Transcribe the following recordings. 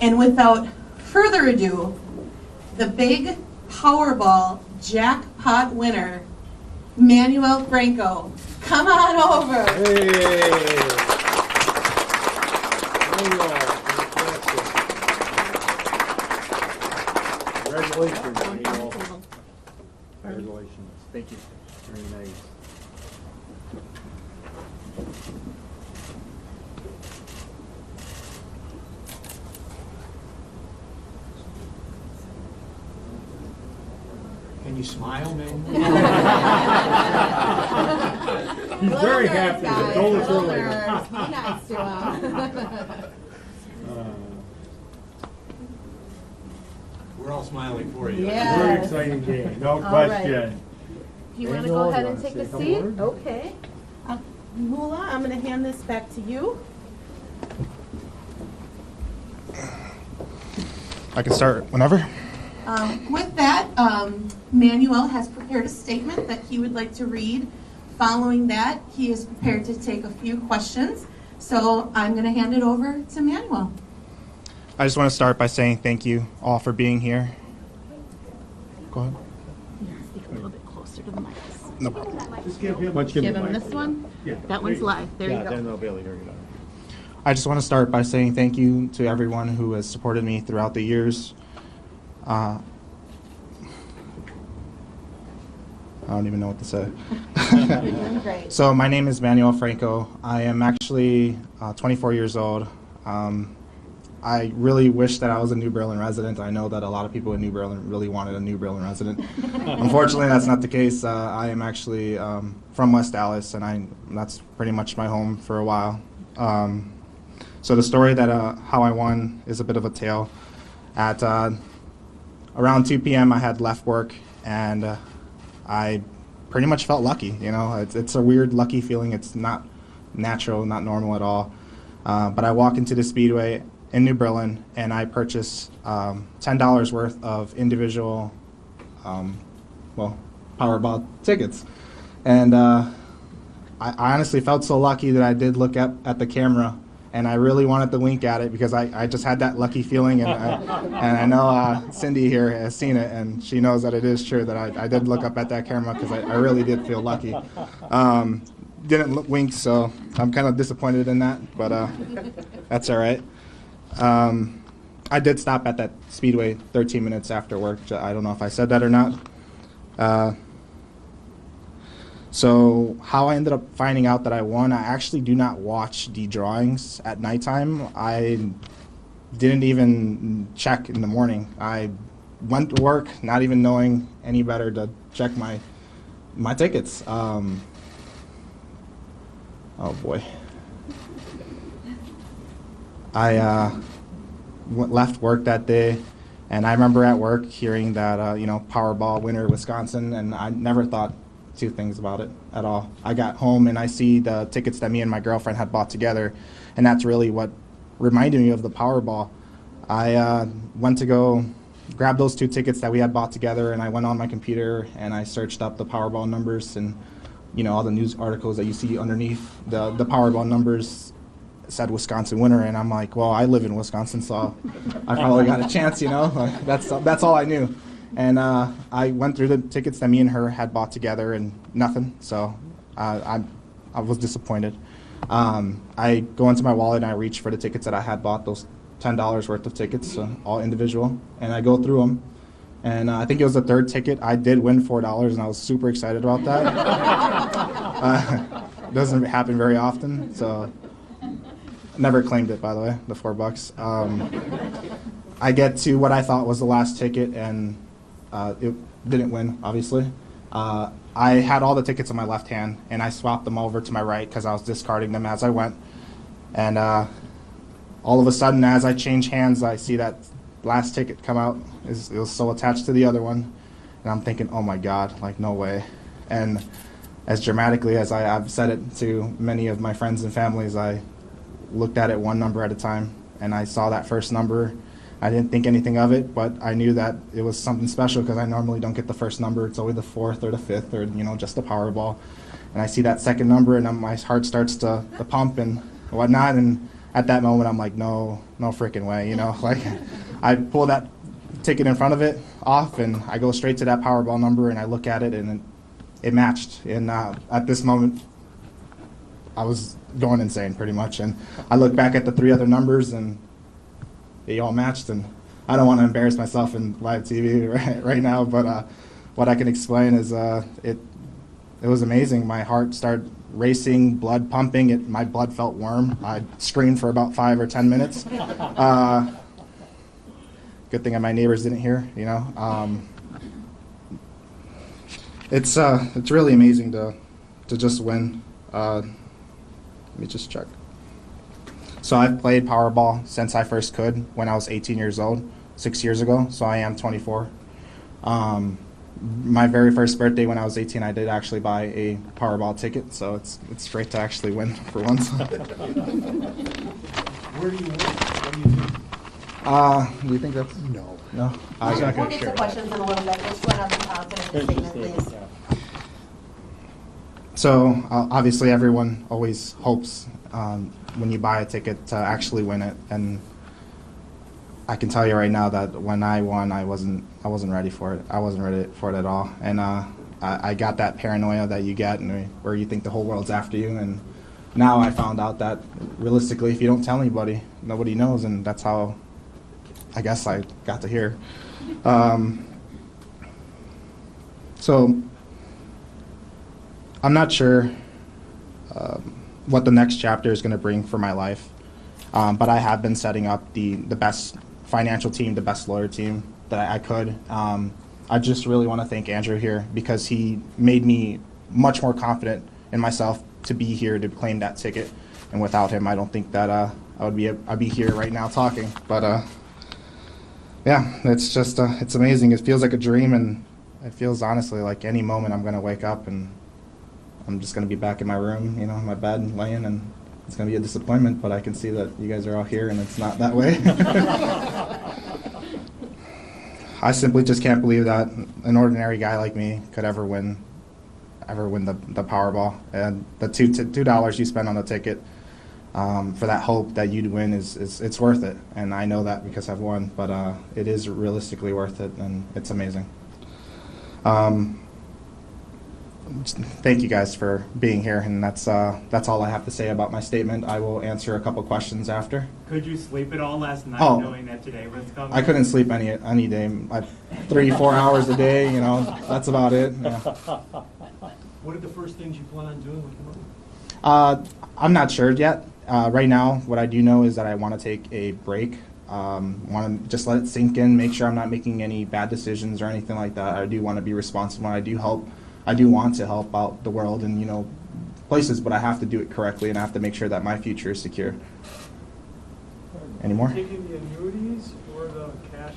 And without further ado, the big Powerball jackpot winner, Manuel Franco. Come on over. Hey. Congratulations, Manuel. Congratulations. Thank you. Very nice. Can you smile, man? He's very happy. I told us earlier. Be nice to him. We're all smiling for you. Yeah. Very exciting game, no question. Do you want to go ahead and take a seat? Okay. Mula, I'm going to hand this back to you. I can start whenever. With that, Manuel has prepared a statement that he would like to read. Following that, he is prepared to take a few questions. So I'm going to hand it over to Manuel. I just want to start by saying thank you all for being here. Go ahead. Yeah, speak a little bit closer to the mic. No problem. Just give him. Give him this one. Yeah. That one's live. There you Yeah, go. then they'll be able to hear you. I just want to start by saying thank you to everyone who has supported me throughout the years. I don't even know what to say. You're doing great. So my name is Manuel Franco. I am actually 24 years old. I really wish that I was a New Berlin resident. I know that a lot of people in New Berlin really wanted a New Berlin resident. Unfortunately, that's not the case. I am actually from West Dallas, and that's pretty much my home for a while. So the story that how I won is a bit of a tale. At around 2 p.m., I had left work, and I pretty much felt lucky. You know, it's a weird lucky feeling. It's not natural, not normal at all. But I walk into the Speedway in New Berlin, and I purchased $10 worth of individual, Powerball tickets. And I honestly felt so lucky that I did look up at the camera, and I really wanted to wink at it because I just had that lucky feeling, and I know Cindy here has seen it, and she knows that it is true that I did look up at that camera because I really did feel lucky. Didn't wink, so I'm kind of disappointed in that, but that's all right. I did stop at that Speedway 13 minutes after work. I don't know if I said that or not. So how I ended up finding out that I won, I actually do not watch the drawings at nighttime. I didn't even check in the morning. I went to work not even knowing any better to check my tickets. Oh boy. I left work that day, and I remember at work hearing that, Powerball winner Wisconsin, and I never thought two things about it at all. I got home, and I see the tickets that me and my girlfriend had bought together, and that's really what reminded me of the Powerball. I went to go grab those two tickets that we had bought together, and I went on my computer, and I searched up the Powerball numbers, and, all the news articles that you see underneath the Powerball numbers said Wisconsin winner, and I'm like, well, I live in Wisconsin, so I probably got a chance, That's all I knew. And I went through the tickets that me and her had bought together, and nothing. So I was disappointed. I go into my wallet and I reach for the tickets that I had bought, those $10 worth of tickets, all individual, and I go through them. And I think it was the third ticket. I did win $4, and I was super excited about that. It doesn't happen very often, so never claimed it, by the way, the $4. I get to what I thought was the last ticket, and it didn't win, obviously. I had all the tickets in my left hand, and I swapped them over to my right because I was discarding them as I went. And all of a sudden, as I change hands, I see that last ticket come out. It was still attached to the other one, and I'm thinking, oh my God, like no way. And as dramatically as I've said it to many of my friends and families, I looked at it one number at a time, and I saw that first number. I didn't think anything of it, but I knew that it was something special because I normally don't get the first number. It's always the fourth or the fifth, or just the Powerball. And I see that second number, and my heart starts to pump and whatnot, and at that moment, I'm like, no freaking way, you know. Like, I pull that ticket in front of it off, and I go straight to that Powerball number, and I look at it, and it matched. And at this moment, I was going insane pretty much. And I look back at the 3 other numbers, and they all matched. And I don't want to embarrass myself in live TV right now, but what I can explain is it was amazing. My heart started racing, blood pumping. My blood felt warm. I screamed for about 5 or 10 minutes. Good thing my neighbors didn't hear, you know. It's really amazing to just win. Let me just check. So I've played Powerball since I first could when I was 18 years old, 6 years ago. So I am 24. My very first birthday when I was 18, I did actually buy a Powerball ticket. So it's great to actually win for once. Where do you win? What do you do? Do you think that's No. no? He's not We'll gonna get share to that. questions in a little bit. Just run up the statement, please. So obviously everyone always hopes when you buy a ticket to actually win it, and I can tell you right now that when I won, I wasn't ready for it. I wasn't ready for it at all, and I got that paranoia that you get, and where you think the whole world's after you. And now I found out that realistically, if you don't tell anybody, nobody knows, and that's how I guess I got to hear. So I'm not sure what the next chapter is going to bring for my life, but I have been setting up the best financial team, the best lawyer team that I could. I just really want to thank Andrew here because he made me much more confident in myself to be here to claim that ticket. And without him, I don't think that I'd be here right now talking. But yeah, it's just it's amazing. It feels like a dream, and it feels honestly like any moment I'm going to wake up and I'm just going to be back in my room, you know, in my bed, laying, and it's going to be a disappointment, but I can see that you guys are all here, and it's not that way. I simply just can't believe that an ordinary guy like me could ever win the Powerball. And the $2 you spend on the ticket for that hope that you'd win it's worth it. And I know that because I've won, but it is realistically worth it, and it's amazing. Thank you guys for being here, and that's all I have to say about my statement. I will answer a couple questions after. Could you sleep at all last night knowing that today was coming? I couldn't sleep any day. 3-4 hours a day, you know, that's about it. Yeah. What are the first things you plan on doing with the money? I'm not sure yet. Right now, what I do know is that I want to take a break. Want to just let it sink in, make sure I'm not making any bad decisions or anything like that. I do want to be responsible. I do want to help out the world and, you know, places, but I have to do it correctly, and I have to make sure that my future is secure. Any more? Taking the annuities or the cash?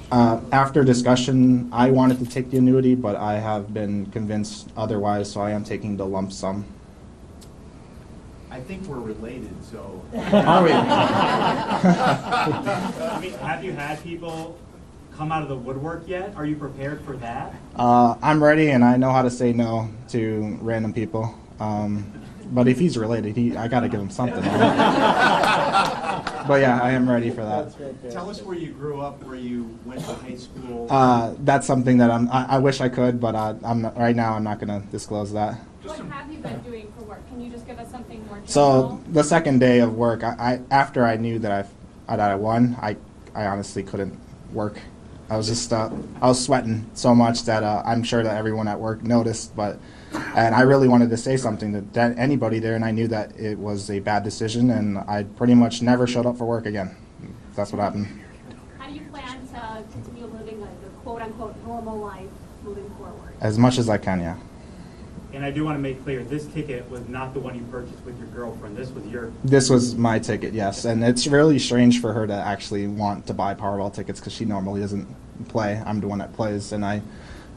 After discussion, I wanted to take the annuity, but I have been convinced otherwise, so I am taking the lump sum. I think we're related, so. Are we? I mean, have you had people come out of the woodwork yet? Are you prepared for that? I'm ready, and I know how to say no to random people. But if he's related, I got to give him something. But yeah, I am ready for that. Tell us where you grew up, where you went to high school. That's something that I wish I could, but right now I'm not going to disclose that. What have you been doing for work? Can you just give us something more general? So the second day of work, after I knew that I won, I honestly couldn't work. I was just I was sweating so much that I'm sure that everyone at work noticed, and I really wanted to say something to anybody there, and I knew that it was a bad decision, and I pretty much never showed up for work again. That's what happened. How do you plan to continue living a quote-unquote normal life moving forward? As much as I can, yeah. And I do want to make clear, this ticket was not the one you purchased with your girlfriend. This was your... This was my ticket, yes. And it's really strange for her to actually want to buy Powerball tickets because she normally doesn't play. I'm the one that plays, and I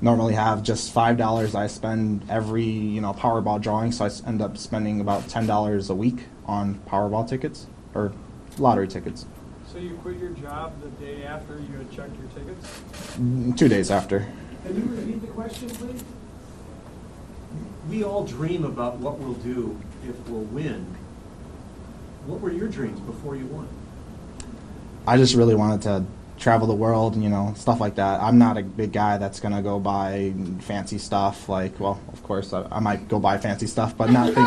normally have just $5 I spend every, Powerball drawing, so I end up spending about $10 a week on Powerball tickets, or lottery tickets. So you quit your job the day after you had checked your tickets? 2 days after. Can you repeat the question, please? We all dream about what we'll do if we'll win. What were your dreams before you won? I just really wanted to travel the world, stuff like that. I'm not a big guy that's gonna go buy fancy stuff. Well, of course, I might go buy fancy stuff, but nothing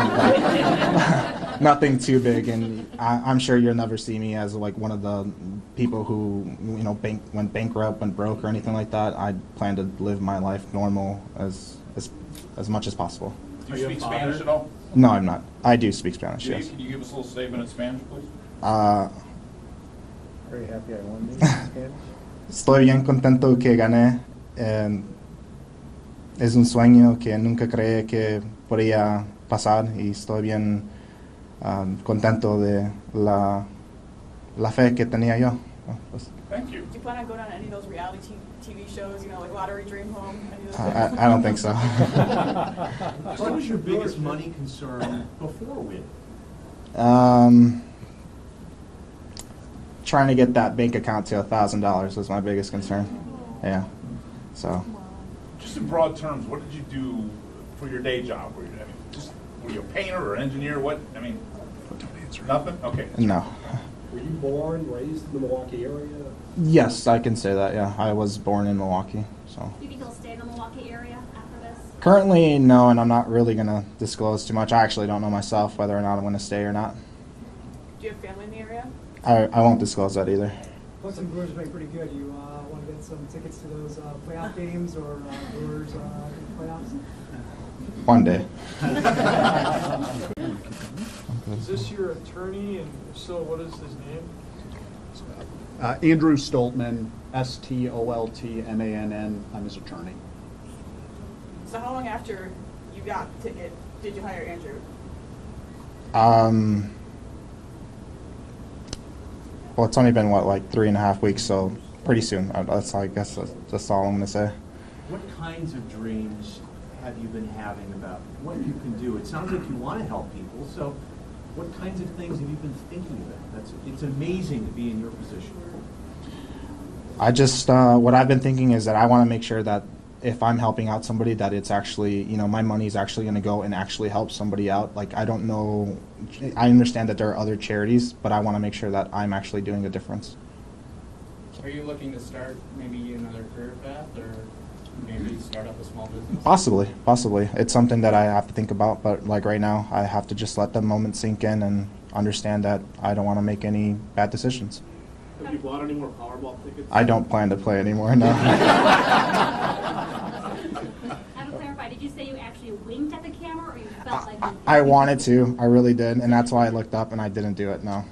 nothing too big. And I'm sure you'll never see me as one of the people who went bankrupt, went broke, or anything like that. I plan to live my life normal as much as possible. Do you speak Spanish at all? No, I'm not. I do speak Spanish. Yes. Can you give us a little statement in Spanish, please? Very happy I won this in Spanish. Estoy bien contento que gané. Es un sueño que nunca creí que podía pasar y estoy bien contento de la fe que tenía yo. Thank you. Do you plan on going on any of those reality TV shows, like Lottery Dream Home? Any of those I don't think so. What was your biggest money concern before winning? Trying to get that bank account to $1,000 was my biggest concern. Yeah. So. Just in broad terms, what did you do for your day job? Were you a painter or engineer? Nothing? Okay. No. Were you born, raised in the Milwaukee area? Yes, I can say that. Yeah, I was born in Milwaukee. So. Do you think you'll stay in the Milwaukee area after this? Currently, no, and I'm not really gonna disclose too much. I actually don't know myself whether or not I'm gonna stay or not. Do you have family in the area? I won't disclose that either. Boston Brewers are doing pretty good. You want to get some tickets to those playoff games or Brewers playoffs? One day. Is this your attorney, and if so, what is his name? Andrew Stoltmann, Stoltmann. I'm his attorney. So how long after you got the ticket did you hire Andrew? Well, it's only been, 3.5 weeks, so pretty soon. I guess that's all I'm going to say. What kinds of dreams have you been having about what you can do? It sounds like you want to help people, so what kinds of things have you been thinking about? It's amazing to be in your position. I just, what I've been thinking is that I want to make sure that if I'm helping out somebody, that it's actually, my money is actually going to go and actually help somebody out. I don't know, I understand that there are other charities, but I want to make sure that I'm actually doing a difference. Are you looking to start maybe another career path, or maybe start up a small business? Possibly. It's something that I have to think about, but right now, I have to just let the moment sink in and understand that I don't want to make any bad decisions. Have you bought any more Powerball tickets? I don't plan to play anymore, no. I have to clarify, did you say you actually winked at the camera, or you felt like you... I wanted to, I really did, and that's why I looked up and I didn't do it, no.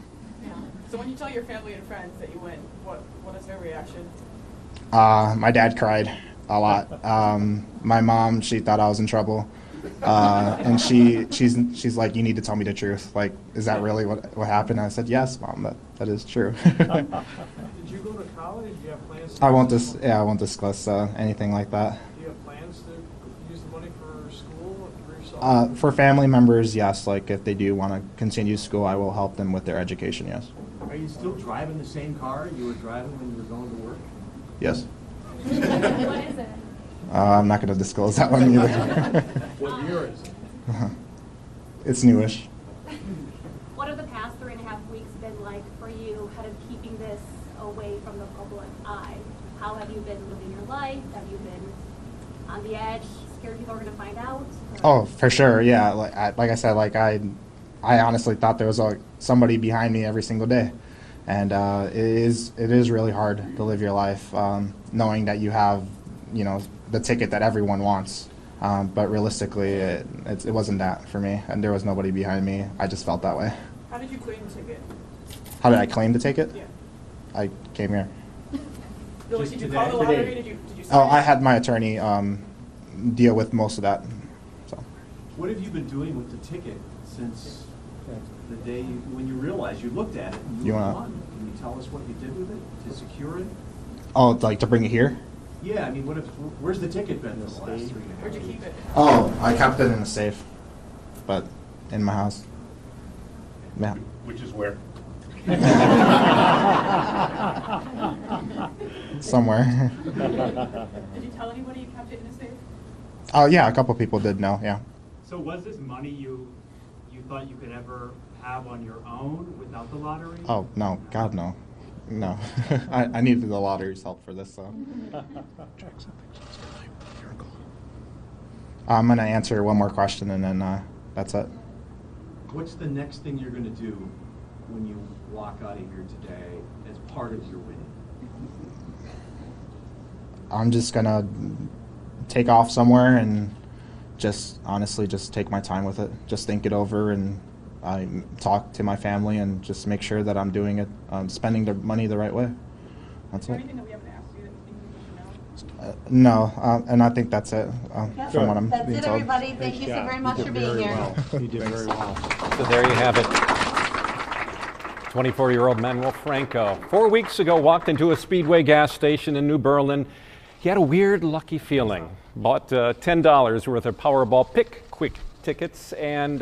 So when you tell your family and friends that you win, what is their reaction? My dad cried a lot. My mom, she thought I was in trouble. And she's like, you need to tell me the truth. Is that really what happened? And I said, yes, Mom, that is true. Did you go to college? Do you have plans to I won't discuss anything like that. Do you have plans to use the money for school for yourself? For family members, yes. If they do want to continue school, I will help them with their education, yes. Are you still driving the same car you were driving when you were going to work? Yes. What is it? I'm not going to disclose that one either. What year is it? It's newish. What have the past 3.5 weeks been like for you, kind of keeping this away from the public eye? How have you been living your life? Have you been on the edge, scared people are going to find out? Oh, for sure, yeah. Like I said, I honestly thought there was somebody behind me every single day, and it is really hard to live your life knowing that you have, the ticket that everyone wants. But realistically, it wasn't that for me, and there was nobody behind me. I just felt that way. How did you claim the ticket? How did I claim the ticket? Yeah. I came here. Did you call the lottery? Did you sign Oh, it? I had my attorney deal with most of that. So. What have you been doing with the ticket since the day when you realized you looked at it and you won? Can you tell us what you did with it to secure it? Oh, to bring it here? Yeah, I mean, where's the ticket been for the last 3.5 Where'd you keep it? Oh, I kept it in a safe, but in my house. Yeah. Which is where? Somewhere. Did you tell anybody you kept it in a safe? Oh yeah, a couple people did know. Yeah. So was this money you thought you could ever have on your own without the lottery? Oh, no, God, no. No. I needed the lottery's help for this, so. I'm going to answer one more question, and then that's it. What's the next thing you're going to do when you walk out of here today as part of your winning? I'm just going to take off somewhere and just honestly just take my time with it. Just think it over and talk to my family and just make sure that I'm doing it, spending the money the right way. That's it. Anything that we haven't asked you that you think we should know? No, and I think that's it from what I'm That's being it, told. everybody. Thank you so very much for being here. You did very well. So there you have it. 24-year-old Manuel Franco, 4 weeks ago, walked into a Speedway gas station in New Berlin. He had a weird, lucky feeling. Bought $10 worth of Powerball Pick Quick tickets and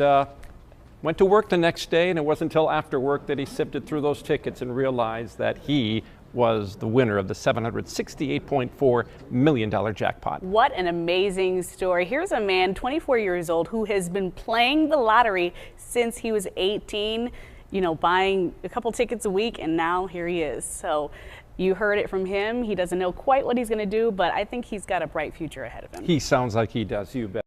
went to work the next day, and it wasn't until after work that he sifted through those tickets and realized that he was the winner of the $768.4 million jackpot. What an amazing story. Here's a man, 24 years old, who has been playing the lottery since he was 18, you know, buying a couple tickets a week, and now here he is. So you heard it from him. He doesn't know quite what he's going to do, but I think he's got a bright future ahead of him. He sounds like he does, you bet.